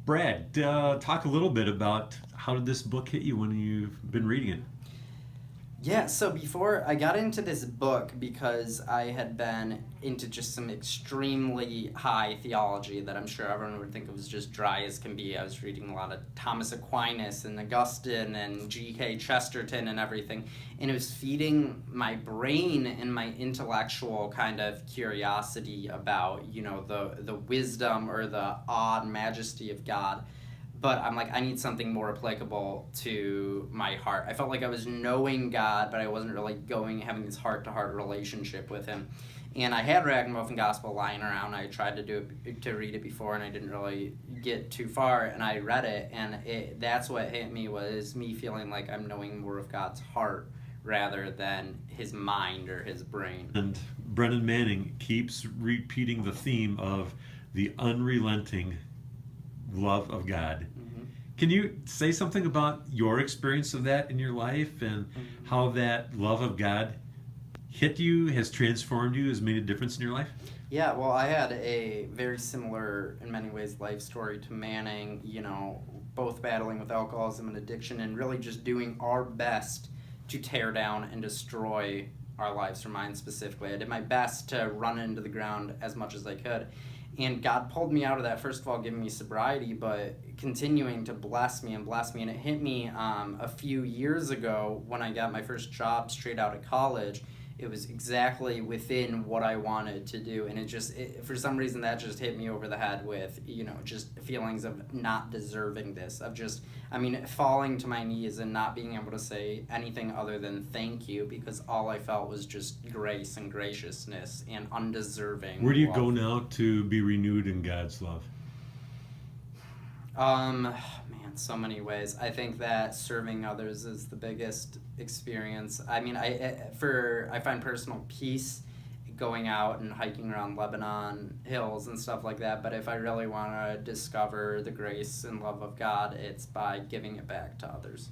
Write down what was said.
Brad, talk a little bit about how did this book hit you when you've been reading it? Yeah, so before I got into this book because I had been into just some extremely high theology that I'm sure everyone would think of as just dry as can be. I was reading a lot of Thomas Aquinas and Augustine and G.K. Chesterton and everything, and it was feeding my brain and my intellectual kind of curiosity about, the wisdom or the awe and majesty of God. But I'm like, I need something more applicable to my heart. I felt like I was knowing God, but I wasn't really having this heart-to-heart relationship with him. And I had Ragamuffin Gospel lying around. I tried to read it before, and I didn't really get too far. And I read it, and that's what hit me, was me feeling like I'm knowing more of God's heart rather than his mind or his brain. And Brennan Manning keeps repeating the theme of the unrelenting love of God. Can you say something about your experience of that in your life and how that love of God hit you, has transformed you, has made a difference in your life? Yeah, well, I had a very similar, in many ways, life story to Manning, both battling with alcoholism and addiction and really just doing our best to tear down and destroy our lives, or mine specifically. I did my best to run into the ground as much as I could. And God pulled me out of that, first of all, giving me sobriety, but continuing to bless me. And it hit me a few years ago when I got my first job straight out of college. It was exactly within what I wanted to do. And for some reason, that just hit me over the head with, just feelings of not deserving this, of falling to my knees and not being able to say anything other than thank you, because all I felt was just grace and graciousness and undeserving. Where do you go now to be renewed in God's love? So many ways. I think that serving others is the biggest experience. I find personal peace going out and hiking around Lebanon hills and stuff like that, but if I really want to discover the grace and love of God, it's by giving it back to others.